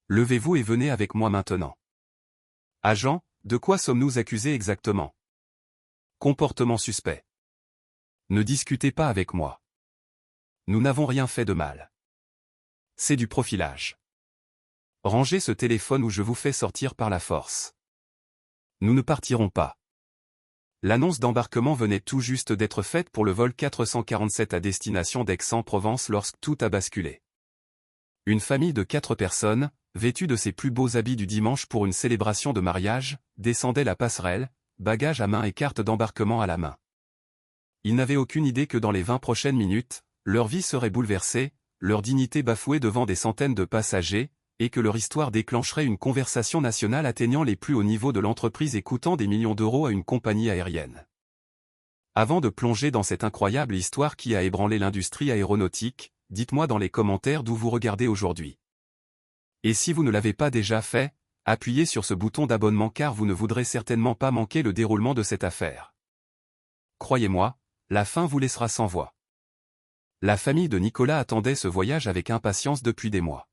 Levez-vous et venez avec moi maintenant. Agent, de quoi sommes-nous accusés exactement? Comportement suspect. Ne discutez pas avec moi. Nous n'avons rien fait de mal. C'est du profilage. Rangez ce téléphone ou je vous fais sortir par la force. Nous ne partirons pas. L'annonce d'embarquement venait tout juste d'être faite pour le vol 447 à destination d'Aix-en-Provence lorsque tout a basculé. Une famille de 4 personnes, vêtue de ses plus beaux habits du dimanche pour une célébration de mariage, descendait la passerelle, bagages à main et carte d'embarquement à la main. Ils n'avaient aucune idée que dans les 20 prochaines minutes, leur vie serait bouleversée, leur dignité bafouée devant des centaines de passagers, et que leur histoire déclencherait une conversation nationale atteignant les plus hauts niveaux de l'entreprise et coûtant des millions d'euros à une compagnie aérienne. Avant de plonger dans cette incroyable histoire qui a ébranlé l'industrie aéronautique, dites-moi dans les commentaires d'où vous regardez aujourd'hui. Et si vous ne l'avez pas déjà fait, appuyez sur ce bouton d'abonnement car vous ne voudrez certainement pas manquer le déroulement de cette affaire. Croyez-moi, la fin vous laissera sans voix. La famille de Nicolas attendait ce voyage avec impatience depuis des mois.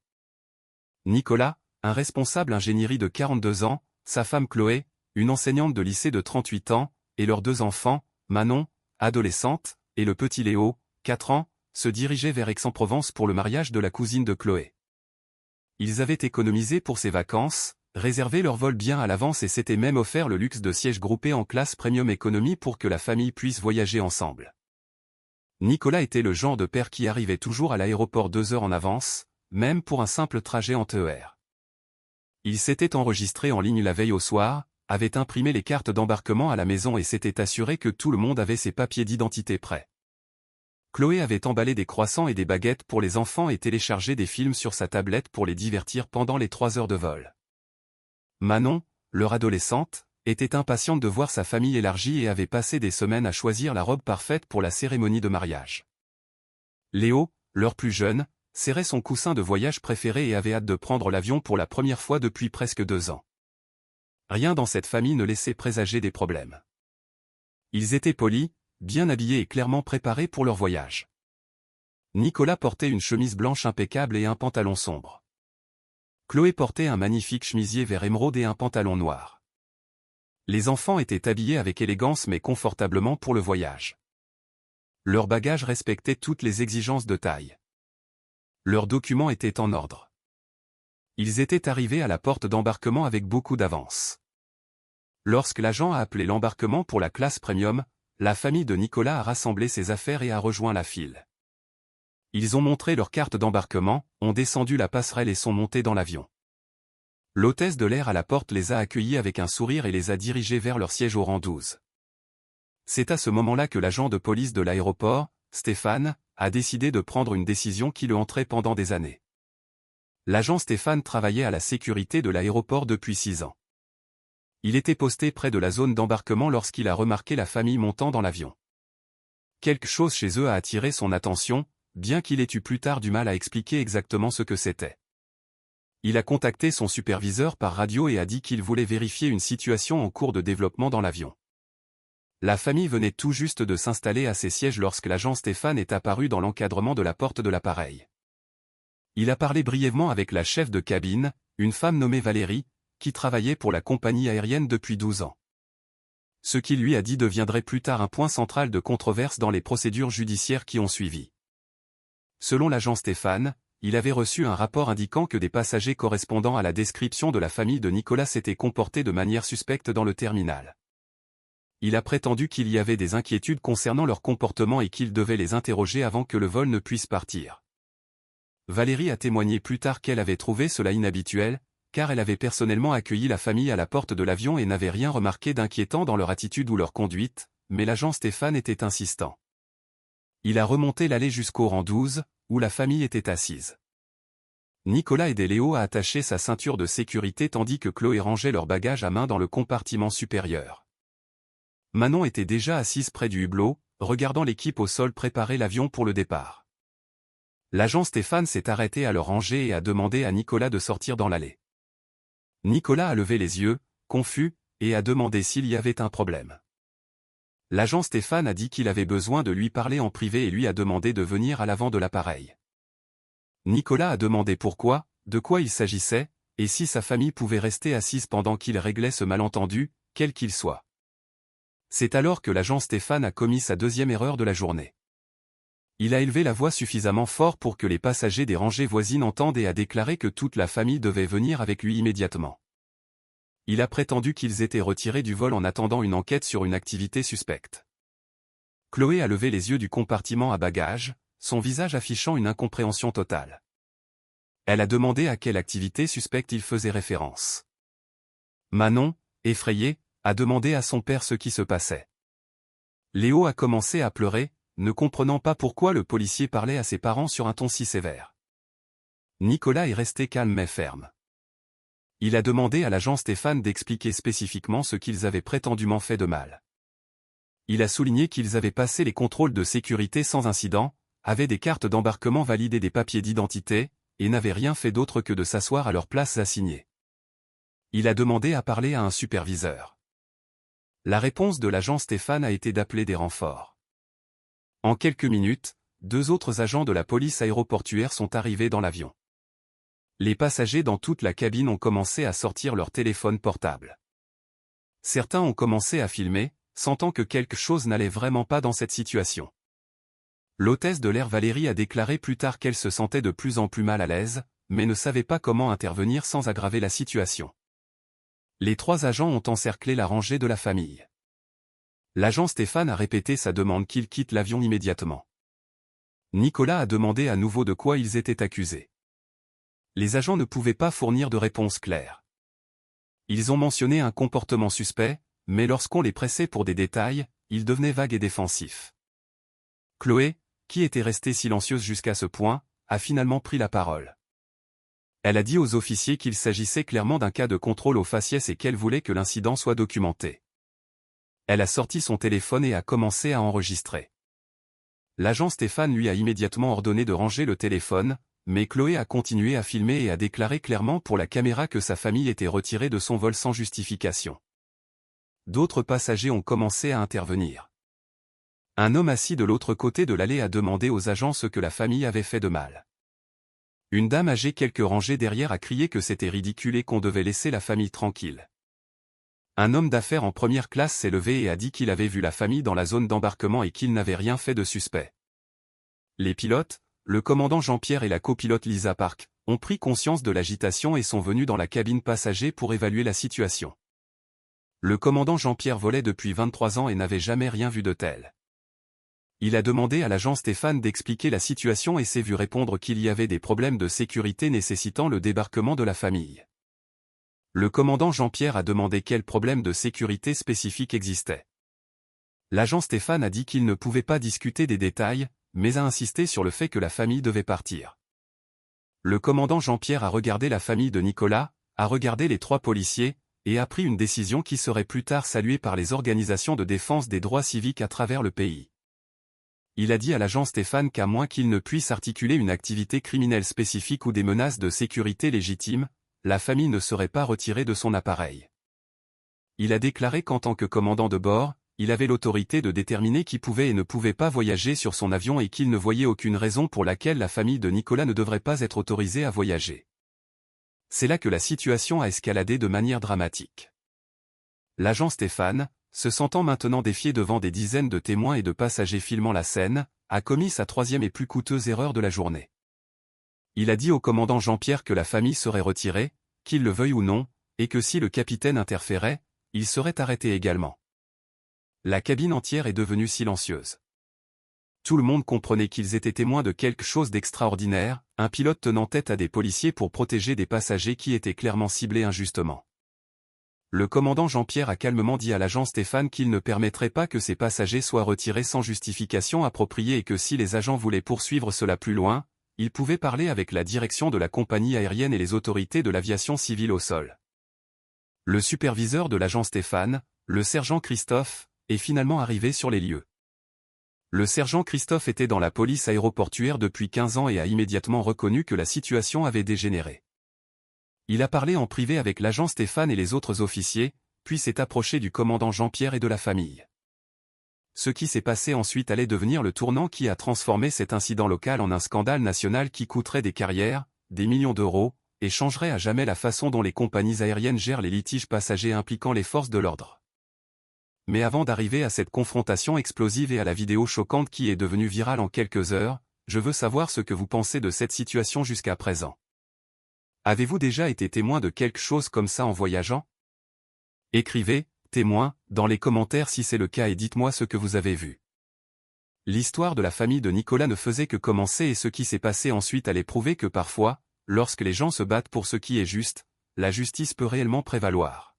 Nicolas, un responsable ingénierie de 42 ans, sa femme Chloé, une enseignante de lycée de 38 ans, et leurs 2 enfants, Manon, adolescente, et le petit Léo, 4 ans, se dirigeaient vers Aix-en-Provence pour le mariage de la cousine de Chloé. Ils avaient économisé pour ces vacances, réservé leur vol bien à l'avance et s'étaient même offert le luxe de sièges groupés en classe premium économie pour que la famille puisse voyager ensemble. Nicolas était le genre de père qui arrivait toujours à l'aéroport 2 heures en avance, même pour un simple trajet en TER. Il s'était enregistré en ligne la veille au soir, avait imprimé les cartes d'embarquement à la maison et s'était assuré que tout le monde avait ses papiers d'identité prêts. Chloé avait emballé des croissants et des baguettes pour les enfants et téléchargé des films sur sa tablette pour les divertir pendant les 3 heures de vol. Manon, leur adolescente, était impatiente de voir sa famille élargie et avait passé des semaines à choisir la robe parfaite pour la cérémonie de mariage. Léo, leur plus jeune, serrait son coussin de voyage préféré et avait hâte de prendre l'avion pour la première fois depuis presque 2 ans. Rien dans cette famille ne laissait présager des problèmes. Ils étaient polis, bien habillés et clairement préparés pour leur voyage. Nicolas portait une chemise blanche impeccable et un pantalon sombre. Chloé portait un magnifique chemisier vert émeraude et un pantalon noir. Les enfants étaient habillés avec élégance mais confortablement pour le voyage. Leurs bagages respectaient toutes les exigences de taille. Leurs documents étaient en ordre. Ils étaient arrivés à la porte d'embarquement avec beaucoup d'avance. Lorsque l'agent a appelé l'embarquement pour la classe premium, la famille de Nicolas a rassemblé ses affaires et a rejoint la file. Ils ont montré leur carte d'embarquement, ont descendu la passerelle et sont montés dans l'avion. L'hôtesse de l'air à la porte les a accueillis avec un sourire et les a dirigés vers leur siège au rang 12. C'est à ce moment-là que l'agent de police de l'aéroport, Stéphane, a décidé de prendre une décision qui le hanterait pendant des années. L'agent Stéphane travaillait à la sécurité de l'aéroport depuis 6 ans. Il était posté près de la zone d'embarquement lorsqu'il a remarqué la famille montant dans l'avion. Quelque chose chez eux a attiré son attention, bien qu'il ait eu plus tard du mal à expliquer exactement ce que c'était. Il a contacté son superviseur par radio et a dit qu'il voulait vérifier une situation en cours de développement dans l'avion. La famille venait tout juste de s'installer à ses sièges lorsque l'agent Stéphane est apparu dans l'encadrement de la porte de l'appareil. Il a parlé brièvement avec la chef de cabine, une femme nommée Valérie, qui travaillait pour la compagnie aérienne depuis 12 ans. Ce qu'il lui a dit deviendrait plus tard un point central de controverse dans les procédures judiciaires qui ont suivi. Selon l'agent Stéphane, il avait reçu un rapport indiquant que des passagers correspondant à la description de la famille de Nicolas s'étaient comportés de manière suspecte dans le terminal. Il a prétendu qu'il y avait des inquiétudes concernant leur comportement et qu'il devait les interroger avant que le vol ne puisse partir. Valérie a témoigné plus tard qu'elle avait trouvé cela inhabituel, car elle avait personnellement accueilli la famille à la porte de l'avion et n'avait rien remarqué d'inquiétant dans leur attitude ou leur conduite, mais l'agent Stéphane était insistant. Il a remonté l'allée jusqu'au rang 12, où la famille était assise. Nicolas aidait Léo à attacher sa ceinture de sécurité tandis que Chloé rangeait leurs bagages à main dans le compartiment supérieur. Manon était déjà assise près du hublot, regardant l'équipe au sol préparer l'avion pour le départ. L'agent Stéphane s'est arrêté à le ranger et a demandé à Nicolas de sortir dans l'allée. Nicolas a levé les yeux, confus, et a demandé s'il y avait un problème. L'agent Stéphane a dit qu'il avait besoin de lui parler en privé et lui a demandé de venir à l'avant de l'appareil. Nicolas a demandé pourquoi, de quoi il s'agissait, et si sa famille pouvait rester assise pendant qu'il réglait ce malentendu, quel qu'il soit. C'est alors que l'agent Stéphane a commis sa deuxième erreur de la journée. Il a élevé la voix suffisamment fort pour que les passagers des rangées voisines entendent et a déclaré que toute la famille devait venir avec lui immédiatement. Il a prétendu qu'ils étaient retirés du vol en attendant une enquête sur une activité suspecte. Chloé a levé les yeux du compartiment à bagages, son visage affichant une incompréhension totale. Elle a demandé à quelle activité suspecte il faisait référence. Manon, effrayée, a demandé à son père ce qui se passait. Léo a commencé à pleurer, ne comprenant pas pourquoi le policier parlait à ses parents sur un ton si sévère. Nicolas est resté calme mais ferme. Il a demandé à l'agent Stéphane d'expliquer spécifiquement ce qu'ils avaient prétendument fait de mal. Il a souligné qu'ils avaient passé les contrôles de sécurité sans incident, avaient des cartes d'embarquement validées, des papiers d'identité, et n'avaient rien fait d'autre que de s'asseoir à leurs places assignées. Il a demandé à parler à un superviseur. La réponse de l'agent Stéphane a été d'appeler des renforts. En quelques minutes, 2 autres agents de la police aéroportuaire sont arrivés dans l'avion. Les passagers dans toute la cabine ont commencé à sortir leur téléphone portable. Certains ont commencé à filmer, sentant que quelque chose n'allait vraiment pas dans cette situation. L'hôtesse de l'air Valérie a déclaré plus tard qu'elle se sentait de plus en plus mal à l'aise, mais ne savait pas comment intervenir sans aggraver la situation. Les 3 agents ont encerclé la rangée de la famille. L'agent Stéphane a répété sa demande qu'ils quittent l'avion immédiatement. Nicolas a demandé à nouveau de quoi ils étaient accusés. Les agents ne pouvaient pas fournir de réponse claire. Ils ont mentionné un comportement suspect, mais lorsqu'on les pressait pour des détails, ils devenaient vagues et défensifs. Chloé, qui était restée silencieuse jusqu'à ce point, a finalement pris la parole. Elle a dit aux officiers qu'il s'agissait clairement d'un cas de contrôle au faciès et qu'elle voulait que l'incident soit documenté. Elle a sorti son téléphone et a commencé à enregistrer. L'agent Stéphane lui a immédiatement ordonné de ranger le téléphone, mais Chloé a continué à filmer et a déclaré clairement pour la caméra que sa famille était retirée de son vol sans justification. D'autres passagers ont commencé à intervenir. Un homme assis de l'autre côté de l'allée a demandé aux agents ce que la famille avait fait de mal. Une dame âgée quelques rangées derrière a crié que c'était ridicule et qu'on devait laisser la famille tranquille. Un homme d'affaires en première classe s'est levé et a dit qu'il avait vu la famille dans la zone d'embarquement et qu'il n'avait rien fait de suspect. Les pilotes, le commandant Jean-Pierre et la copilote Lisa Park, ont pris conscience de l'agitation et sont venus dans la cabine passager pour évaluer la situation. Le commandant Jean-Pierre volait depuis 23 ans et n'avait jamais rien vu de tel. Il a demandé à l'agent Stéphane d'expliquer la situation et s'est vu répondre qu'il y avait des problèmes de sécurité nécessitant le débarquement de la famille. Le commandant Jean-Pierre a demandé quels problèmes de sécurité spécifiques existaient. L'agent Stéphane a dit qu'il ne pouvait pas discuter des détails, mais a insisté sur le fait que la famille devait partir. Le commandant Jean-Pierre a regardé la famille de Nicolas, a regardé les 3 policiers, et a pris une décision qui serait plus tard saluée par les organisations de défense des droits civiques à travers le pays. Il a dit à l'agent Stéphane qu'à moins qu'il ne puisse articuler une activité criminelle spécifique ou des menaces de sécurité légitimes, la famille ne serait pas retirée de son appareil. Il a déclaré qu'en tant que commandant de bord, il avait l'autorité de déterminer qui pouvait et ne pouvait pas voyager sur son avion et qu'il ne voyait aucune raison pour laquelle la famille de Nicolas ne devrait pas être autorisée à voyager. C'est là que la situation a escaladé de manière dramatique. L'agent Stéphane, se sentant maintenant défié devant des dizaines de témoins et de passagers filmant la scène, a commis sa 3e et plus coûteuse erreur de la journée. Il a dit au commandant Jean-Pierre que la famille serait retirée, qu'il le veuille ou non, et que si le capitaine interférait, il serait arrêté également. La cabine entière est devenue silencieuse. Tout le monde comprenait qu'ils étaient témoins de quelque chose d'extraordinaire, un pilote tenant tête à des policiers pour protéger des passagers qui étaient clairement ciblés injustement. Le commandant Jean-Pierre a calmement dit à l'agent Stéphane qu'il ne permettrait pas que ces passagers soient retirés sans justification appropriée et que si les agents voulaient poursuivre cela plus loin, ils pouvaient parler avec la direction de la compagnie aérienne et les autorités de l'aviation civile au sol. Le superviseur de l'agent Stéphane, le sergent Christophe, est finalement arrivé sur les lieux. Le sergent Christophe était dans la police aéroportuaire depuis 15 ans et a immédiatement reconnu que la situation avait dégénéré. Il a parlé en privé avec l'agent Stéphane et les autres officiers, puis s'est approché du commandant Jean-Pierre et de la famille. Ce qui s'est passé ensuite allait devenir le tournant qui a transformé cet incident local en un scandale national qui coûterait des carrières, des millions d'euros, et changerait à jamais la façon dont les compagnies aériennes gèrent les litiges passagers impliquant les forces de l'ordre. Mais avant d'arriver à cette confrontation explosive et à la vidéo choquante qui est devenue virale en quelques heures, je veux savoir ce que vous pensez de cette situation jusqu'à présent. Avez-vous déjà été témoin de quelque chose comme ça en voyageant? Écrivez, témoin, dans les commentaires si c'est le cas et dites-moi ce que vous avez vu. L'histoire de la famille de Nicolas ne faisait que commencer et ce qui s'est passé ensuite allait prouver que parfois, lorsque les gens se battent pour ce qui est juste, la justice peut réellement prévaloir.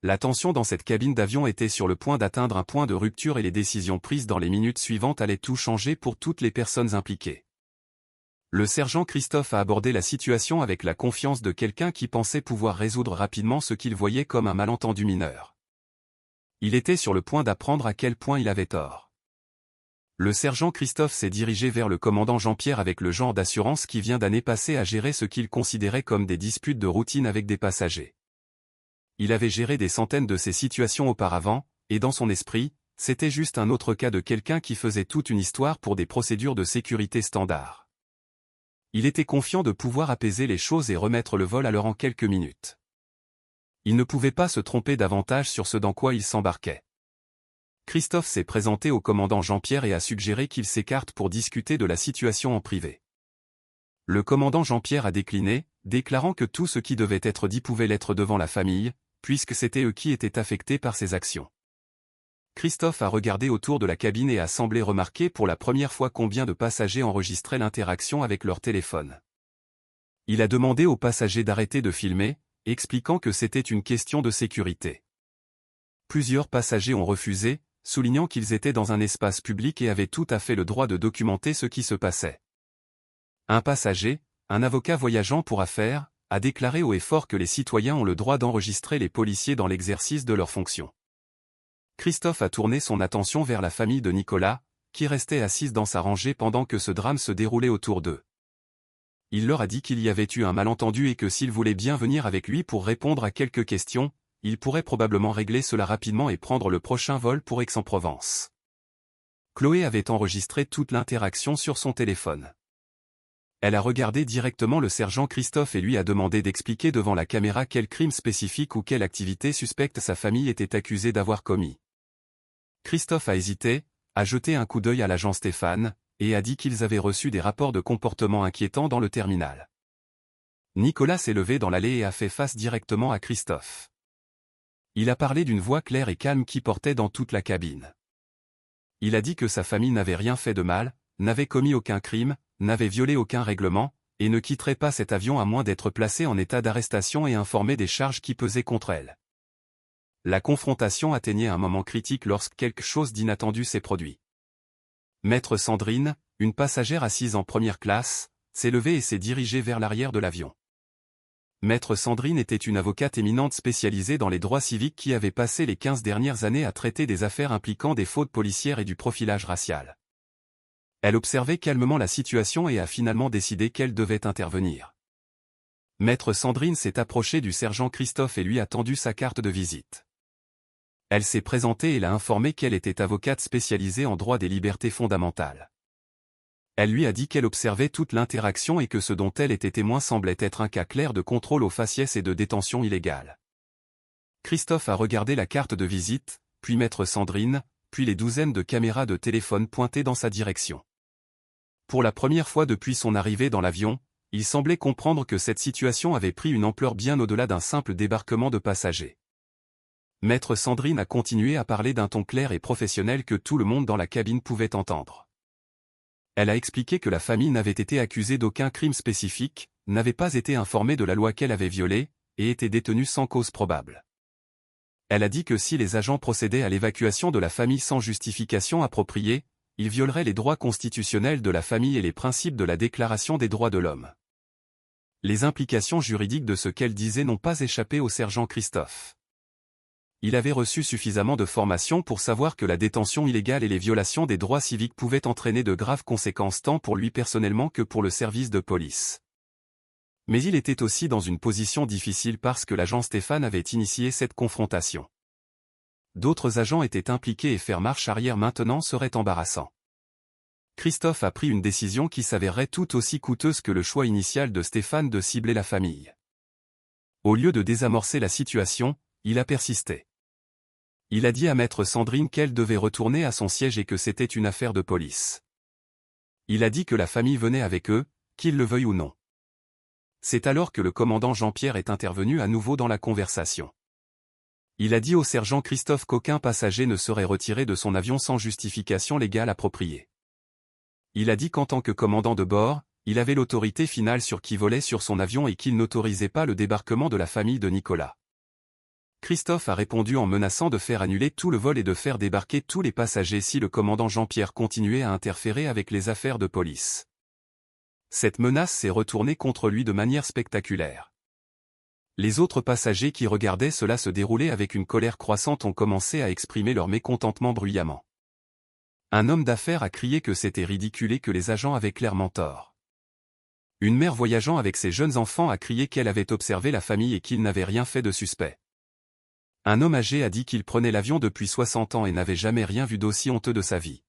La tension dans cette cabine d'avion était sur le point d'atteindre un point de rupture et les décisions prises dans les minutes suivantes allaient tout changer pour toutes les personnes impliquées. Le sergent Christophe a abordé la situation avec la confiance de quelqu'un qui pensait pouvoir résoudre rapidement ce qu'il voyait comme un malentendu mineur. Il était sur le point d'apprendre à quel point il avait tort. Le sergent Christophe s'est dirigé vers le commandant Jean-Pierre avec le genre d'assurance qui vient d'années passées à gérer ce qu'il considérait comme des disputes de routine avec des passagers. Il avait géré des centaines de ces situations auparavant, et dans son esprit, c'était juste un autre cas de quelqu'un qui faisait toute une histoire pour des procédures de sécurité standards. Il était confiant de pouvoir apaiser les choses et remettre le vol à l'heure en quelques minutes. Il ne pouvait pas se tromper davantage sur ce dans quoi il s'embarquait. Christophe s'est présenté au commandant Jean-Pierre et a suggéré qu'il s'écarte pour discuter de la situation en privé. Le commandant Jean-Pierre a décliné, déclarant que tout ce qui devait être dit pouvait l'être devant la famille, puisque c'était eux qui étaient affectés par ses actions. Christophe a regardé autour de la cabine et a semblé remarquer pour la première fois combien de passagers enregistraient l'interaction avec leur téléphone. Il a demandé aux passagers d'arrêter de filmer, expliquant que c'était une question de sécurité. Plusieurs passagers ont refusé, soulignant qu'ils étaient dans un espace public et avaient tout à fait le droit de documenter ce qui se passait. Un passager, un avocat voyageant pour affaires, a déclaré haut et fort que les citoyens ont le droit d'enregistrer les policiers dans l'exercice de leurs fonctions. Christophe a tourné son attention vers la famille de Nicolas, qui restait assise dans sa rangée pendant que ce drame se déroulait autour d'eux. Il leur a dit qu'il y avait eu un malentendu et que s'ils voulaient bien venir avec lui pour répondre à quelques questions, il pourrait probablement régler cela rapidement et prendre le prochain vol pour Aix-en-Provence. Chloé avait enregistré toute l'interaction sur son téléphone. Elle a regardé directement le sergent Christophe et lui a demandé d'expliquer devant la caméra quel crime spécifique ou quelle activité suspecte sa famille était accusée d'avoir commis. Christophe a hésité, a jeté un coup d'œil à l'agent Stéphane, et a dit qu'ils avaient reçu des rapports de comportement inquiétants dans le terminal. Nicolas s'est levé dans l'allée et a fait face directement à Christophe. Il a parlé d'une voix claire et calme qui portait dans toute la cabine. Il a dit que sa famille n'avait rien fait de mal, n'avait commis aucun crime, n'avait violé aucun règlement, et ne quitterait pas cet avion à moins d'être placé en état d'arrestation et informé des charges qui pesaient contre elle. La confrontation atteignait un moment critique lorsque quelque chose d'inattendu s'est produit. Maître Sandrine, une passagère assise en première classe, s'est levée et s'est dirigée vers l'arrière de l'avion. Maître Sandrine était une avocate éminente spécialisée dans les droits civiques qui avait passé les 15 dernières années à traiter des affaires impliquant des fautes policières et du profilage racial. Elle observait calmement la situation et a finalement décidé qu'elle devait intervenir. Maître Sandrine s'est approchée du sergent Christophe et lui a tendu sa carte de visite. Elle s'est présentée et l'a informé qu'elle était avocate spécialisée en droit des libertés fondamentales. Elle lui a dit qu'elle observait toute l'interaction et que ce dont elle était témoin semblait être un cas clair de contrôle au faciès et de détention illégale. Christophe a regardé la carte de visite, puis Maître Sandrine, puis les douzaines de caméras de téléphone pointées dans sa direction. Pour la première fois depuis son arrivée dans l'avion, il semblait comprendre que cette situation avait pris une ampleur bien au-delà d'un simple débarquement de passagers. Maître Sandrine a continué à parler d'un ton clair et professionnel que tout le monde dans la cabine pouvait entendre. Elle a expliqué que la famille n'avait été accusée d'aucun crime spécifique, n'avait pas été informée de la loi qu'elle avait violée, et était détenue sans cause probable. Elle a dit que si les agents procédaient à l'évacuation de la famille sans justification appropriée, ils violeraient les droits constitutionnels de la famille et les principes de la Déclaration des droits de l'homme. Les implications juridiques de ce qu'elle disait n'ont pas échappé au sergent Christophe. Il avait reçu suffisamment de formation pour savoir que la détention illégale et les violations des droits civiques pouvaient entraîner de graves conséquences tant pour lui personnellement que pour le service de police. Mais il était aussi dans une position difficile parce que l'agent Stéphane avait initié cette confrontation. D'autres agents étaient impliqués et faire marche arrière maintenant serait embarrassant. Christophe a pris une décision qui s'avérerait tout aussi coûteuse que le choix initial de Stéphane de cibler la famille. Au lieu de désamorcer la situation, il a persisté. Il a dit à maître Sandrine qu'elle devait retourner à son siège et que c'était une affaire de police. Il a dit que la famille venait avec eux, qu'il le veuille ou non. C'est alors que le commandant Jean-Pierre est intervenu à nouveau dans la conversation. Il a dit au sergent Christophe qu'aucun passager ne serait retiré de son avion sans justification légale appropriée. Il a dit qu'en tant que commandant de bord, il avait l'autorité finale sur qui volait sur son avion et qu'il n'autorisait pas le débarquement de la famille de Nicolas. Christophe a répondu en menaçant de faire annuler tout le vol et de faire débarquer tous les passagers si le commandant Jean-Pierre continuait à interférer avec les affaires de police. Cette menace s'est retournée contre lui de manière spectaculaire. Les autres passagers qui regardaient cela se dérouler avec une colère croissante ont commencé à exprimer leur mécontentement bruyamment. Un homme d'affaires a crié que c'était ridicule et que les agents avaient clairement tort. Une mère voyageant avec ses jeunes enfants a crié qu'elle avait observé la famille et qu'il n'avait rien fait de suspect. Un homme âgé a dit qu'il prenait l'avion depuis 60 ans et n'avait jamais rien vu d'aussi honteux de sa vie.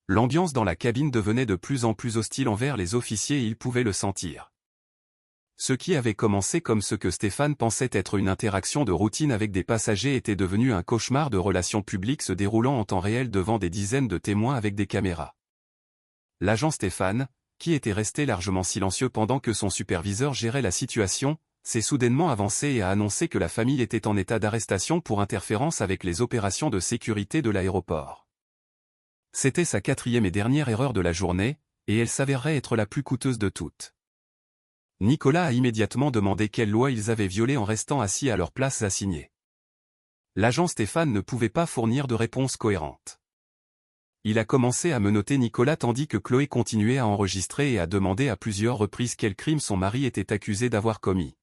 L'ambiance dans la cabine devenait de plus en plus hostile envers les officiers et ils pouvaient le sentir. Ce qui avait commencé comme ce que Stéphane pensait être une interaction de routine avec des passagers était devenu un cauchemar de relations publiques se déroulant en temps réel devant des dizaines de témoins avec des caméras. L'agent Stéphane, qui était resté largement silencieux pendant que son superviseur gérait la situation, s'est soudainement avancé et a annoncé que la famille était en état d'arrestation pour interférence avec les opérations de sécurité de l'aéroport. C'était sa 4e et dernière erreur de la journée, et elle s'avérerait être la plus coûteuse de toutes. Nicolas a immédiatement demandé quelle loi ils avaient violée en restant assis à leurs places assignées. L'agent Stéphane ne pouvait pas fournir de réponse cohérente. Il a commencé à menotter Nicolas tandis que Chloé continuait à enregistrer et à demander à plusieurs reprises quel crime son mari était accusé d'avoir commis.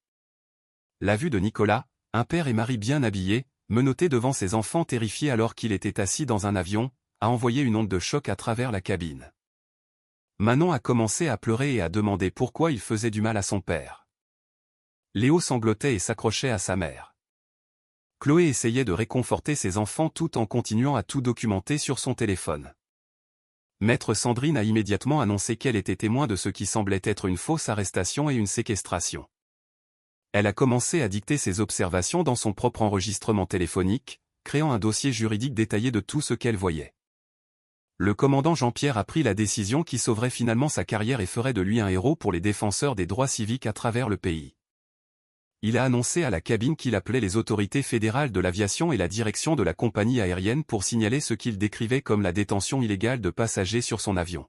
La vue de Nicolas, un père et mari bien habillés, menottés devant ses enfants terrifiés alors qu'il était assis dans un avion, a envoyé une onde de choc à travers la cabine. Manon a commencé à pleurer et à demander pourquoi il faisait du mal à son père. Léo sanglotait et s'accrochait à sa mère. Chloé essayait de réconforter ses enfants tout en continuant à tout documenter sur son téléphone. Maître Sandrine a immédiatement annoncé qu'elle était témoin de ce qui semblait être une fausse arrestation et une séquestration. Elle a commencé à dicter ses observations dans son propre enregistrement téléphonique, créant un dossier juridique détaillé de tout ce qu'elle voyait. Le commandant Jean-Pierre a pris la décision qui sauverait finalement sa carrière et ferait de lui un héros pour les défenseurs des droits civiques à travers le pays. Il a annoncé à la cabine qu'il appelait les autorités fédérales de l'aviation et la direction de la compagnie aérienne pour signaler ce qu'il décrivait comme la détention illégale de passagers sur son avion.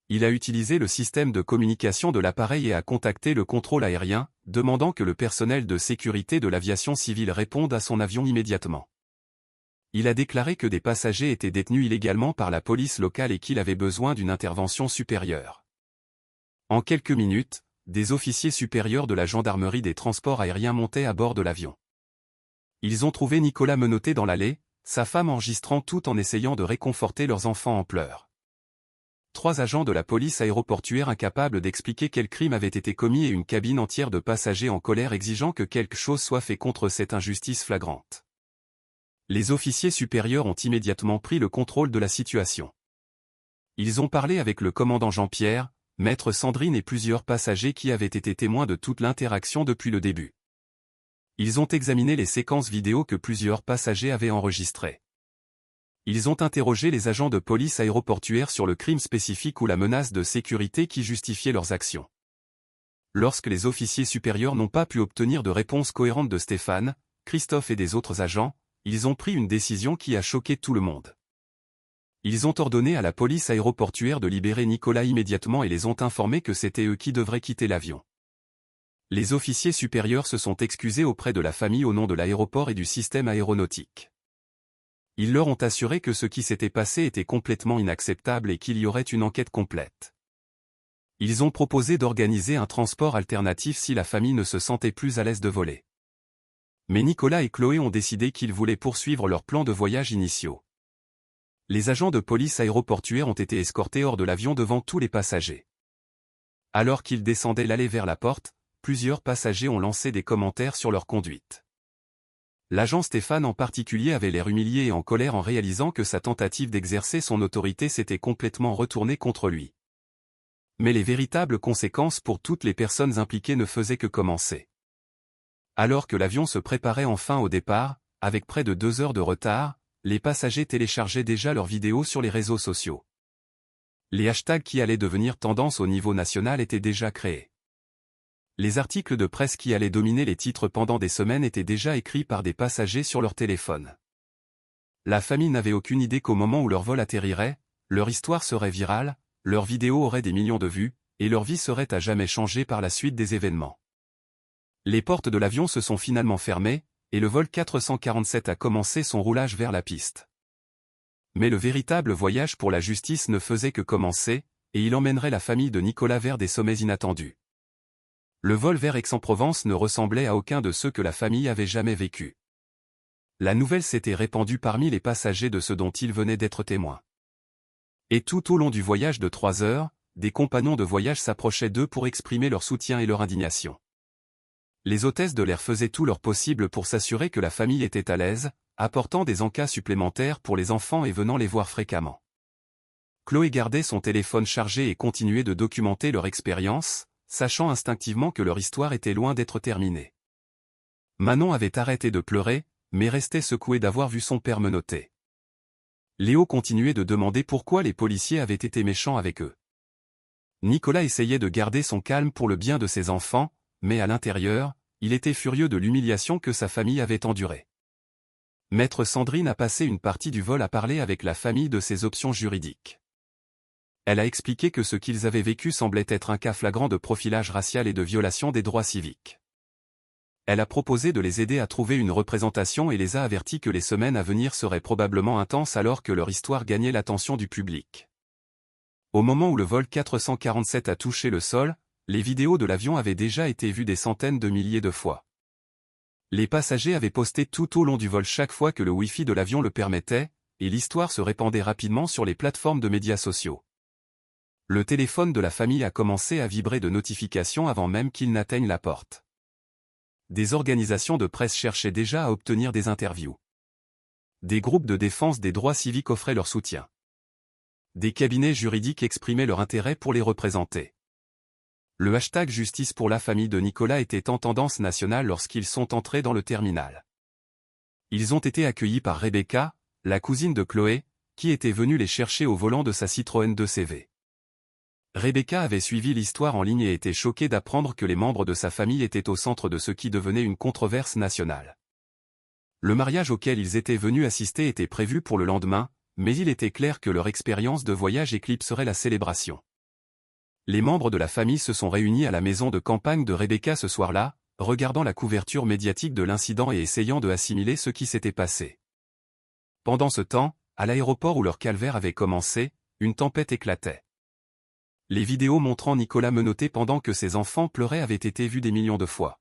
Il a utilisé le système de communication de l'appareil et a contacté le contrôle aérien, demandant que le personnel de sécurité de l'aviation civile réponde à son avion immédiatement. Il a déclaré que des passagers étaient détenus illégalement par la police locale et qu'il avait besoin d'une intervention supérieure. En quelques minutes, des officiers supérieurs de la gendarmerie des transports aériens montaient à bord de l'avion. Ils ont trouvé Nicolas menotté dans l'allée, sa femme enregistrant tout en essayant de réconforter leurs enfants en pleurs. 3 agents de la police aéroportuaire incapables d'expliquer quel crime avait été commis et une cabine entière de passagers en colère exigeant que quelque chose soit fait contre cette injustice flagrante. Les officiers supérieurs ont immédiatement pris le contrôle de la situation. Ils ont parlé avec le commandant Jean-Pierre, maître Sandrine et plusieurs passagers qui avaient été témoins de toute l'interaction depuis le début. Ils ont examiné les séquences vidéo que plusieurs passagers avaient enregistrées. Ils ont interrogé les agents de police aéroportuaire sur le crime spécifique ou la menace de sécurité qui justifiait leurs actions. Lorsque les officiers supérieurs n'ont pas pu obtenir de réponse cohérente de Stéphane, Christophe et des autres agents, ils ont pris une décision qui a choqué tout le monde. Ils ont ordonné à la police aéroportuaire de libérer Nicolas immédiatement et les ont informés que c'était eux qui devraient quitter l'avion. Les officiers supérieurs se sont excusés auprès de la famille au nom de l'aéroport et du système aéronautique. Ils leur ont assuré que ce qui s'était passé était complètement inacceptable et qu'il y aurait une enquête complète. Ils ont proposé d'organiser un transport alternatif si la famille ne se sentait plus à l'aise de voler. Mais Nicolas et Chloé ont décidé qu'ils voulaient poursuivre leurs plans de voyage initiaux. Les agents de police aéroportuaire ont été escortés hors de l'avion devant tous les passagers. Alors qu'ils descendaient l'allée vers la porte, plusieurs passagers ont lancé des commentaires sur leur conduite. L'agent Stéphane en particulier avait l'air humilié et en colère en réalisant que sa tentative d'exercer son autorité s'était complètement retournée contre lui. Mais les véritables conséquences pour toutes les personnes impliquées ne faisaient que commencer. Alors que l'avion se préparait enfin au départ, avec près de 2 heures de retard, les passagers téléchargeaient déjà leurs vidéos sur les réseaux sociaux. Les hashtags qui allaient devenir tendance au niveau national étaient déjà créés. Les articles de presse qui allaient dominer les titres pendant des semaines étaient déjà écrits par des passagers sur leur téléphone. La famille n'avait aucune idée qu'au moment où leur vol atterrirait, leur histoire serait virale, leurs vidéos auraient des millions de vues, et leur vie serait à jamais changée par la suite des événements. Les portes de l'avion se sont finalement fermées, et le vol 447 a commencé son roulage vers la piste. Mais le véritable voyage pour la justice ne faisait que commencer, et il emmènerait la famille de Nicolas vers des sommets inattendus. Le vol vers Aix-en-Provence ne ressemblait à aucun de ceux que la famille avait jamais vécus. La nouvelle s'était répandue parmi les passagers de ce dont ils venaient d'être témoins. Et tout au long du voyage de 3 heures, des compagnons de voyage s'approchaient d'eux pour exprimer leur soutien et leur indignation. Les hôtesses de l'air faisaient tout leur possible pour s'assurer que la famille était à l'aise, apportant des encas supplémentaires pour les enfants et venant les voir fréquemment. Chloé gardait son téléphone chargé et continuait de documenter leur expérience, sachant instinctivement que leur histoire était loin d'être terminée. Manon avait arrêté de pleurer, mais restait secouée d'avoir vu son père menotter. Léo continuait de demander pourquoi les policiers avaient été méchants avec eux. Nicolas essayait de garder son calme pour le bien de ses enfants, mais à l'intérieur, il était furieux de l'humiliation que sa famille avait endurée. Maître Sandrine a passé une partie du vol à parler avec la famille de ses options juridiques. Elle a expliqué que ce qu'ils avaient vécu semblait être un cas flagrant de profilage racial et de violation des droits civiques. Elle a proposé de les aider à trouver une représentation et les a avertis que les semaines à venir seraient probablement intenses alors que leur histoire gagnait l'attention du public. Au moment où le vol 447 a touché le sol, les vidéos de l'avion avaient déjà été vues des centaines de milliers de fois. Les passagers avaient posté tout au long du vol chaque fois que le Wi-Fi de l'avion le permettait, et l'histoire se répandait rapidement sur les plateformes de médias sociaux. Le téléphone de la famille a commencé à vibrer de notifications avant même qu'il n'atteigne la porte. Des organisations de presse cherchaient déjà à obtenir des interviews. Des groupes de défense des droits civiques offraient leur soutien. Des cabinets juridiques exprimaient leur intérêt pour les représenter. Le hashtag Justice pour la famille de Nicolas était en tendance nationale lorsqu'ils sont entrés dans le terminal. Ils ont été accueillis par Rebecca, la cousine de Chloé, qui était venue les chercher au volant de sa Citroën 2CV. Rebecca avait suivi l'histoire en ligne et était choquée d'apprendre que les membres de sa famille étaient au centre de ce qui devenait une controverse nationale. Le mariage auquel ils étaient venus assister était prévu pour le lendemain, mais il était clair que leur expérience de voyage éclipserait la célébration. Les membres de la famille se sont réunis à la maison de campagne de Rebecca ce soir-là, regardant la couverture médiatique de l'incident et essayant de assimiler ce qui s'était passé. Pendant ce temps, à l'aéroport où leur calvaire avait commencé, une tempête éclatait. Les vidéos montrant Nicolas menotté pendant que ses enfants pleuraient avaient été vues des millions de fois.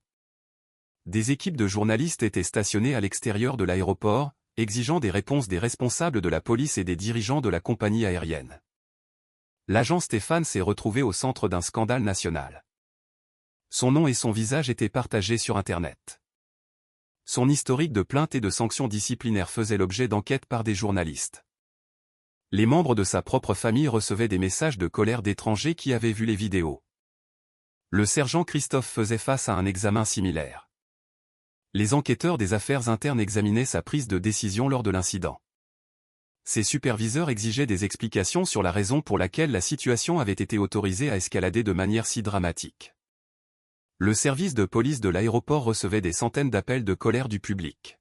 Des équipes de journalistes étaient stationnées à l'extérieur de l'aéroport, exigeant des réponses des responsables de la police et des dirigeants de la compagnie aérienne. L'agent Stéphane s'est retrouvé au centre d'un scandale national. Son nom et son visage étaient partagés sur Internet. Son historique de plaintes et de sanctions disciplinaires faisait l'objet d'enquêtes par des journalistes. Les membres de sa propre famille recevaient des messages de colère d'étrangers qui avaient vu les vidéos. Le sergent Christophe faisait face à un examen similaire. Les enquêteurs des affaires internes examinaient sa prise de décision lors de l'incident. Ses superviseurs exigeaient des explications sur la raison pour laquelle la situation avait été autorisée à escalader de manière si dramatique. Le service de police de l'aéroport recevait des centaines d'appels de colère du public.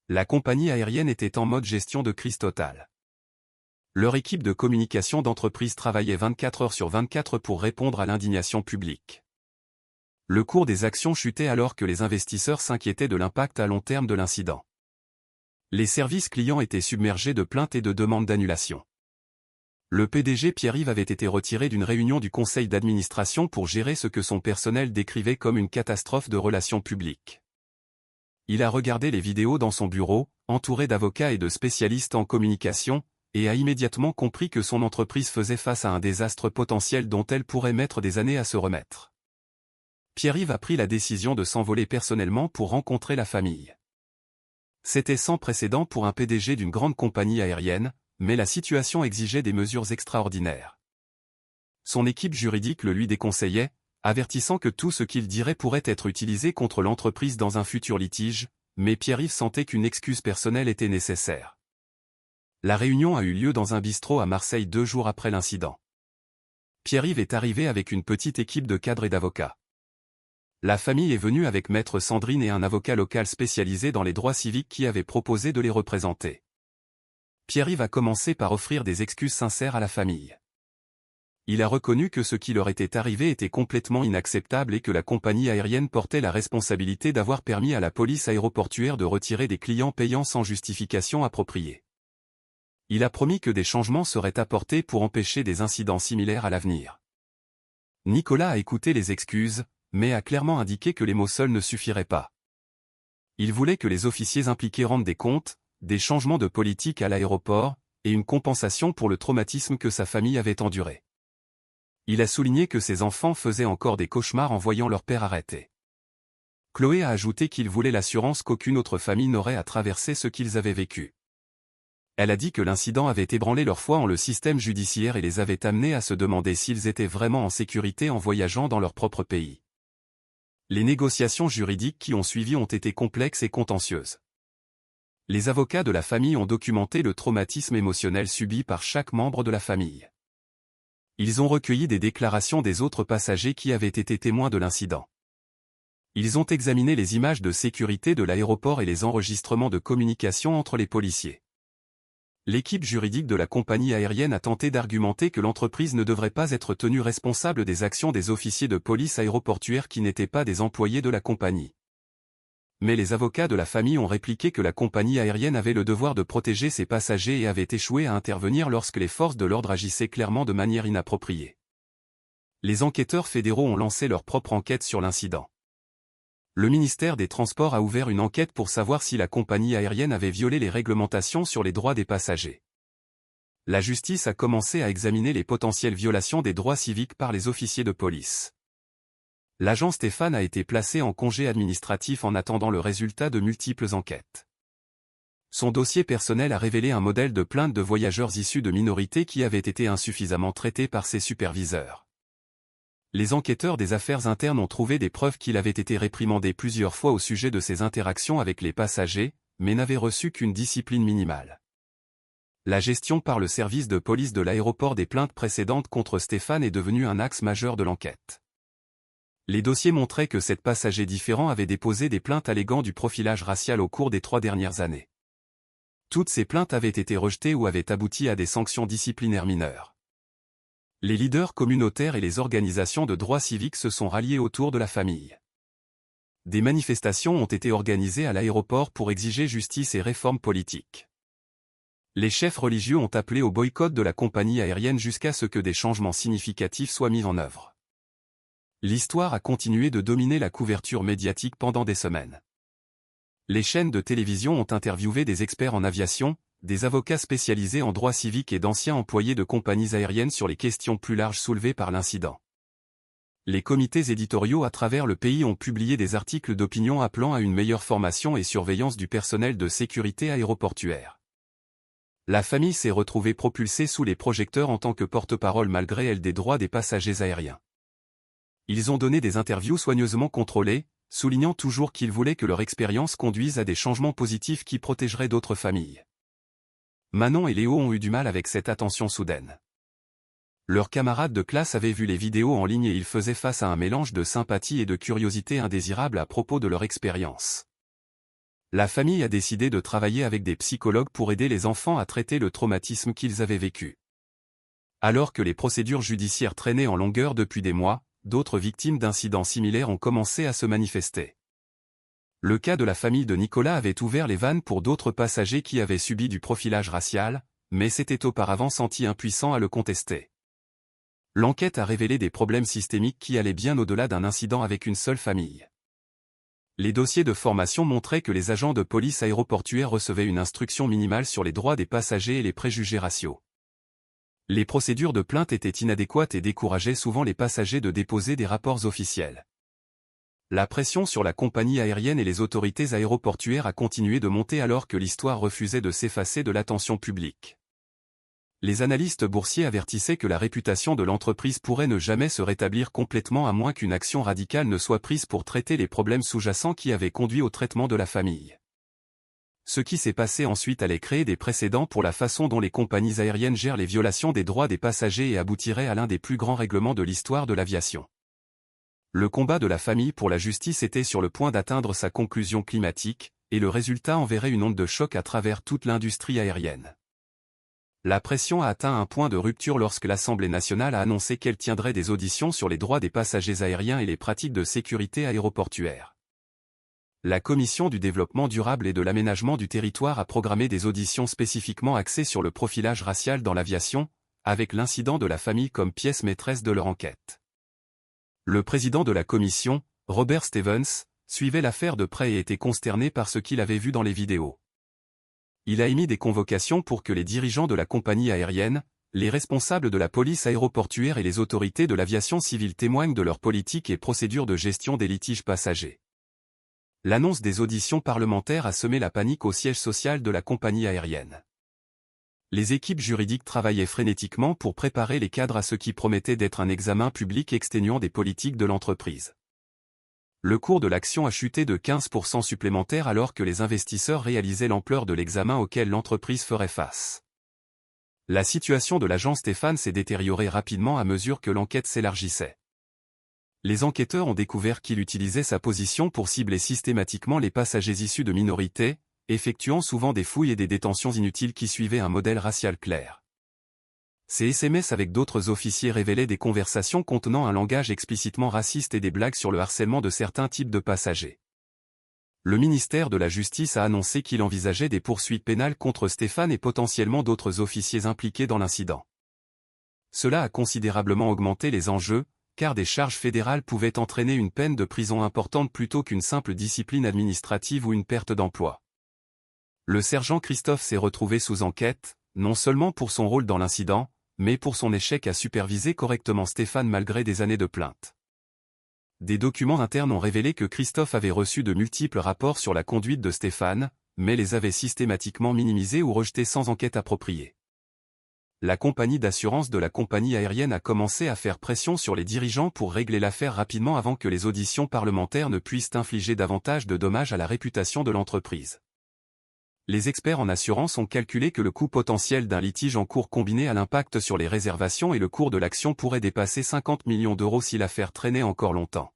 La compagnie aérienne était en mode gestion de crise totale. Leur équipe de communication d'entreprise travaillait 24 heures sur 24 pour répondre à l'indignation publique. Le cours des actions chutait alors que les investisseurs s'inquiétaient de l'impact à long terme de l'incident. Les services clients étaient submergés de plaintes et de demandes d'annulation. Le PDG Pierre-Yves avait été retiré d'une réunion du conseil d'administration pour gérer ce que son personnel décrivait comme une catastrophe de relations publiques. Il a regardé les vidéos dans son bureau, entouré d'avocats et de spécialistes en communication, et a immédiatement compris que son entreprise faisait face à un désastre potentiel dont elle pourrait mettre des années à se remettre. Pierre-Yves a pris la décision de s'envoler personnellement pour rencontrer la famille. C'était sans précédent pour un PDG d'une grande compagnie aérienne, mais la situation exigeait des mesures extraordinaires. Son équipe juridique le lui déconseillait, avertissant que tout ce qu'il dirait pourrait être utilisé contre l'entreprise dans un futur litige, mais Pierre-Yves sentait qu'une excuse personnelle était nécessaire. La réunion a eu lieu dans un bistrot à Marseille 2 jours après l'incident. Pierre-Yves est arrivé avec une petite équipe de cadres et d'avocats. La famille est venue avec maître Sandrine et un avocat local spécialisé dans les droits civiques qui avait proposé de les représenter. Pierre-Yves a commencé par offrir des excuses sincères à la famille. Il a reconnu que ce qui leur était arrivé était complètement inacceptable et que la compagnie aérienne portait la responsabilité d'avoir permis à la police aéroportuaire de retirer des clients payants sans justification appropriée. Il a promis que des changements seraient apportés pour empêcher des incidents similaires à l'avenir. Nicolas a écouté les excuses, mais a clairement indiqué que les mots seuls ne suffiraient pas. Il voulait que les officiers impliqués rendent des comptes, des changements de politique à l'aéroport, et une compensation pour le traumatisme que sa famille avait enduré. Il a souligné que ses enfants faisaient encore des cauchemars en voyant leur père arrêté. Chloé a ajouté qu'il voulait l'assurance qu'aucune autre famille n'aurait à traverser ce qu'ils avaient vécu. Elle a dit que l'incident avait ébranlé leur foi en le système judiciaire et les avait amenés à se demander s'ils étaient vraiment en sécurité en voyageant dans leur propre pays. Les négociations juridiques qui ont suivi ont été complexes et contentieuses. Les avocats de la famille ont documenté le traumatisme émotionnel subi par chaque membre de la famille. Ils ont recueilli des déclarations des autres passagers qui avaient été témoins de l'incident. Ils ont examiné les images de sécurité de l'aéroport et les enregistrements de communication entre les policiers. L'équipe juridique de la compagnie aérienne a tenté d'argumenter que l'entreprise ne devrait pas être tenue responsable des actions des officiers de police aéroportuaire qui n'étaient pas des employés de la compagnie. Mais les avocats de la famille ont répliqué que la compagnie aérienne avait le devoir de protéger ses passagers et avait échoué à intervenir lorsque les forces de l'ordre agissaient clairement de manière inappropriée. Les enquêteurs fédéraux ont lancé leur propre enquête sur l'incident. Le ministère des Transports a ouvert une enquête pour savoir si la compagnie aérienne avait violé les réglementations sur les droits des passagers. La justice a commencé à examiner les potentielles violations des droits civiques par les officiers de police. L'agent Stéphane a été placé en congé administratif en attendant le résultat de multiples enquêtes. Son dossier personnel a révélé un modèle de plainte de voyageurs issus de minorités qui avaient été insuffisamment traités par ses superviseurs. Les enquêteurs des affaires internes ont trouvé des preuves qu'il avait été réprimandé plusieurs fois au sujet de ses interactions avec les passagers, mais n'avait reçu qu'une discipline minimale. La gestion par le service de police de l'aéroport des plaintes précédentes contre Stéphane est devenue un axe majeur de l'enquête. Les dossiers montraient que 7 passagers différents avaient déposé des plaintes alléguant du profilage racial au cours des 3 dernières années. Toutes ces plaintes avaient été rejetées ou avaient abouti à des sanctions disciplinaires mineures. Les leaders communautaires et les organisations de droits civiques se sont ralliés autour de la famille. Des manifestations ont été organisées à l'aéroport pour exiger justice et réformes politiques. Les chefs religieux ont appelé au boycott de la compagnie aérienne jusqu'à ce que des changements significatifs soient mis en œuvre. L'histoire a continué de dominer la couverture médiatique pendant des semaines. Les chaînes de télévision ont interviewé des experts en aviation, des avocats spécialisés en droit civique et d'anciens employés de compagnies aériennes sur les questions plus larges soulevées par l'incident. Les comités éditoriaux à travers le pays ont publié des articles d'opinion appelant à une meilleure formation et surveillance du personnel de sécurité aéroportuaire. La famille s'est retrouvée propulsée sous les projecteurs en tant que porte-parole malgré elle des droits des passagers aériens. Ils ont donné des interviews soigneusement contrôlées, soulignant toujours qu'ils voulaient que leur expérience conduise à des changements positifs qui protégeraient d'autres familles. Manon et Léo ont eu du mal avec cette attention soudaine. Leurs camarades de classe avaient vu les vidéos en ligne et ils faisaient face à un mélange de sympathie et de curiosité indésirable à propos de leur expérience. La famille a décidé de travailler avec des psychologues pour aider les enfants à traiter le traumatisme qu'ils avaient vécu. Alors que les procédures judiciaires traînaient en longueur depuis des mois, d'autres victimes d'incidents similaires ont commencé à se manifester. Le cas de la famille de Nicolas avait ouvert les vannes pour d'autres passagers qui avaient subi du profilage racial, mais s'étaient auparavant sentis impuissants à le contester. L'enquête a révélé des problèmes systémiques qui allaient bien au-delà d'un incident avec une seule famille. Les dossiers de formation montraient que les agents de police aéroportuaire recevaient une instruction minimale sur les droits des passagers et les préjugés raciaux. Les procédures de plainte étaient inadéquates et décourageaient souvent les passagers de déposer des rapports officiels. La pression sur la compagnie aérienne et les autorités aéroportuaires a continué de monter alors que l'histoire refusait de s'effacer de l'attention publique. Les analystes boursiers avertissaient que la réputation de l'entreprise pourrait ne jamais se rétablir complètement à moins qu'une action radicale ne soit prise pour traiter les problèmes sous-jacents qui avaient conduit au traitement de la famille. Ce qui s'est passé ensuite allait créer des précédents pour la façon dont les compagnies aériennes gèrent les violations des droits des passagers et aboutirait à l'un des plus grands règlements de l'histoire de l'aviation. Le combat de la famille pour la justice était sur le point d'atteindre sa conclusion climatique, et le résultat enverrait une onde de choc à travers toute l'industrie aérienne. La pression a atteint un point de rupture lorsque l'Assemblée nationale a annoncé qu'elle tiendrait des auditions sur les droits des passagers aériens et les pratiques de sécurité aéroportuaire. La Commission du développement durable et de l'aménagement du territoire a programmé des auditions spécifiquement axées sur le profilage racial dans l'aviation, avec l'incident de la famille comme pièce maîtresse de leur enquête. Le président de la commission, Robert Stevens, suivait l'affaire de près et était consterné par ce qu'il avait vu dans les vidéos. Il a émis des convocations pour que les dirigeants de la compagnie aérienne, les responsables de la police aéroportuaire et les autorités de l'aviation civile témoignent de leur politique et procédures de gestion des litiges passagers. L'annonce des auditions parlementaires a semé la panique au siège social de la compagnie aérienne. Les équipes juridiques travaillaient frénétiquement pour préparer les cadres à ce qui promettait d'être un examen public exténuant des politiques de l'entreprise. Le cours de l'action a chuté de 15% supplémentaire alors que les investisseurs réalisaient l'ampleur de l'examen auquel l'entreprise ferait face. La situation de l'agent Stéphane s'est détériorée rapidement à mesure que l'enquête s'élargissait. Les enquêteurs ont découvert qu'il utilisait sa position pour cibler systématiquement les passagers issus de minorités, effectuant souvent des fouilles et des détentions inutiles qui suivaient un modèle racial clair. Ces SMS avec d'autres officiers révélaient des conversations contenant un langage explicitement raciste et des blagues sur le harcèlement de certains types de passagers. Le ministère de la Justice a annoncé qu'il envisageait des poursuites pénales contre Stéphane et potentiellement d'autres officiers impliqués dans l'incident. Cela a considérablement augmenté les enjeux, car des charges fédérales pouvaient entraîner une peine de prison importante plutôt qu'une simple discipline administrative ou une perte d'emploi. Le sergent Christophe s'est retrouvé sous enquête, non seulement pour son rôle dans l'incident, mais pour son échec à superviser correctement Stéphane malgré des années de plainte. Des documents internes ont révélé que Christophe avait reçu de multiples rapports sur la conduite de Stéphane, mais les avait systématiquement minimisés ou rejetés sans enquête appropriée. La compagnie d'assurance de la compagnie aérienne a commencé à faire pression sur les dirigeants pour régler l'affaire rapidement avant que les auditions parlementaires ne puissent infliger davantage de dommages à la réputation de l'entreprise. Les experts en assurance ont calculé que le coût potentiel d'un litige en cours combiné à l'impact sur les réservations et le cours de l'action pourrait dépasser 50 millions d'euros si l'affaire traînait encore longtemps.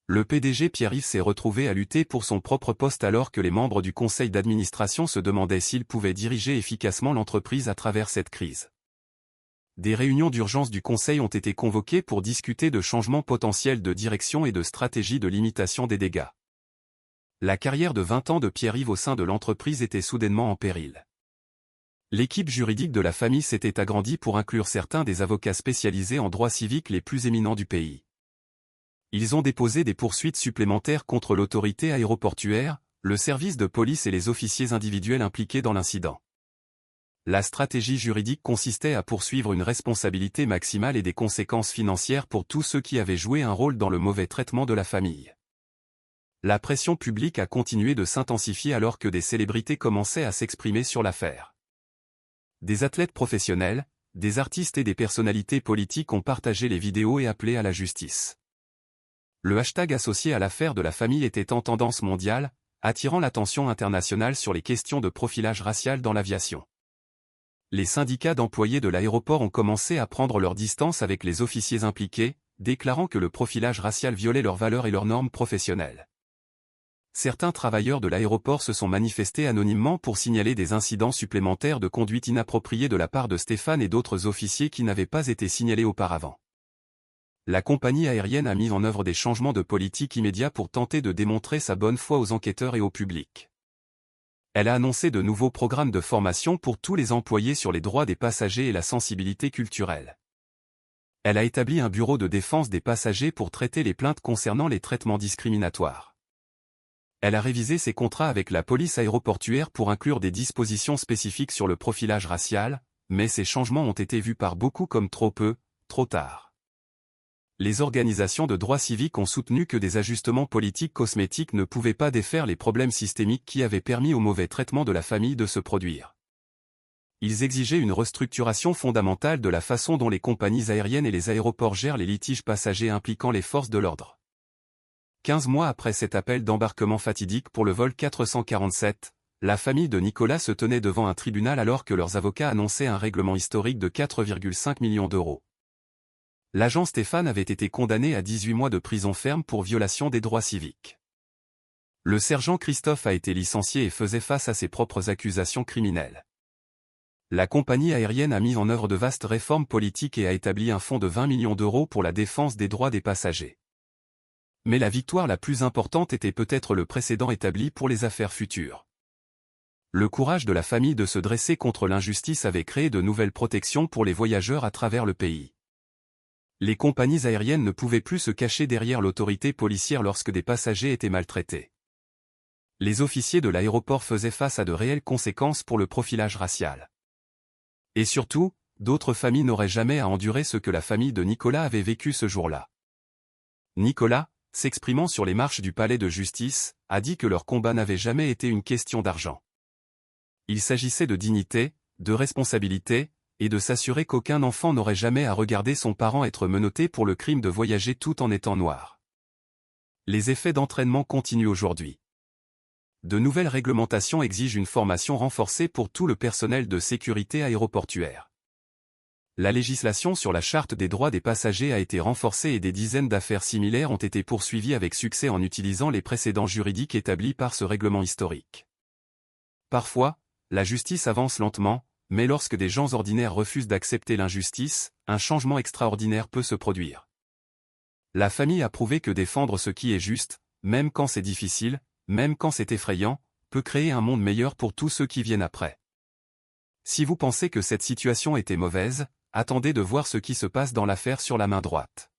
Le PDG Pierre-Yves s'est retrouvé à lutter pour son propre poste alors que les membres du conseil d'administration se demandaient s'ils pouvaient diriger efficacement l'entreprise à travers cette crise. Des réunions d'urgence du conseil ont été convoquées pour discuter de changements potentiels de direction et de stratégies de limitation des dégâts. La carrière de 20 ans de Pierre-Yves au sein de l'entreprise était soudainement en péril. L'équipe juridique de la famille s'était agrandie pour inclure certains des avocats spécialisés en droit civique les plus éminents du pays. Ils ont déposé des poursuites supplémentaires contre l'autorité aéroportuaire, le service de police et les officiers individuels impliqués dans l'incident. La stratégie juridique consistait à poursuivre une responsabilité maximale et des conséquences financières pour tous ceux qui avaient joué un rôle dans le mauvais traitement de la famille. La pression publique a continué de s'intensifier alors que des célébrités commençaient à s'exprimer sur l'affaire. Des athlètes professionnels, des artistes et des personnalités politiques ont partagé les vidéos et appelé à la justice. Le hashtag associé à l'affaire de la famille était en tendance mondiale, attirant l'attention internationale sur les questions de profilage racial dans l'aviation. Les syndicats d'employés de l'aéroport ont commencé à prendre leur distance avec les officiers impliqués, déclarant que le profilage racial violait leurs valeurs et leurs normes professionnelles. Certains travailleurs de l'aéroport se sont manifestés anonymement pour signaler des incidents supplémentaires de conduite inappropriée de la part de Stéphane et d'autres officiers qui n'avaient pas été signalés auparavant. La compagnie aérienne a mis en œuvre des changements de politique immédiats pour tenter de démontrer sa bonne foi aux enquêteurs et au public. Elle a annoncé de nouveaux programmes de formation pour tous les employés sur les droits des passagers et la sensibilité culturelle. Elle a établi un bureau de défense des passagers pour traiter les plaintes concernant les traitements discriminatoires. Elle a révisé ses contrats avec la police aéroportuaire pour inclure des dispositions spécifiques sur le profilage racial, mais ces changements ont été vus par beaucoup comme trop peu, trop tard. les organisations de droits civiques ont soutenu que des ajustements politiques cosmétiques ne pouvaient pas défaire les problèmes systémiques qui avaient permis au mauvais traitement de la famille de se produire. Ils exigeaient une restructuration fondamentale de la façon dont les compagnies aériennes et les aéroports gèrent les litiges passagers impliquant les forces de l'ordre. 15 mois après cet appel d'embarquement fatidique pour le vol 447, la famille de Nicolas se tenait devant un tribunal alors que leurs avocats annonçaient un règlement historique de 4,5 millions d'euros. L'agent Stéphane avait été condamné à 18 mois de prison ferme pour violation des droits civiques. Le sergent Christophe a été licencié et faisait face à ses propres accusations criminelles. La compagnie aérienne a mis en œuvre de vastes réformes politiques et a établi un fonds de 20 millions d'euros pour la défense des droits des passagers. Mais la victoire la plus importante était peut-être le précédent établi pour les affaires futures. Le courage de la famille de se dresser contre l'injustice avait créé de nouvelles protections pour les voyageurs à travers le pays. Les compagnies aériennes ne pouvaient plus se cacher derrière l'autorité policière lorsque des passagers étaient maltraités. Les officiers de l'aéroport faisaient face à de réelles conséquences pour le profilage racial. Et surtout, d'autres familles n'auraient jamais à endurer ce que la famille de Nicolas avait vécu ce jour-là. Nicolas, s'exprimant sur les marches du palais de justice, a dit que leur combat n'avait jamais été une question d'argent. Il s'agissait de dignité, de responsabilité, et de s'assurer qu'aucun enfant n'aurait jamais à regarder son parent être menotté pour le crime de voyager tout en étant noir. Les effets d'entraînement continuent aujourd'hui. De nouvelles réglementations exigent une formation renforcée pour tout le personnel de sécurité aéroportuaire. La législation sur la charte des droits des passagers a été renforcée et des dizaines d'affaires similaires ont été poursuivies avec succès en utilisant les précédents juridiques établis par ce règlement historique. Parfois, la justice avance lentement, mais lorsque des gens ordinaires refusent d'accepter l'injustice, un changement extraordinaire peut se produire. La famille a prouvé que défendre ce qui est juste, même quand c'est difficile, même quand c'est effrayant, peut créer un monde meilleur pour tous ceux qui viennent après. Si vous pensez que cette situation était mauvaise, attendez de voir ce qui se passe dans l'affaire sur la main droite.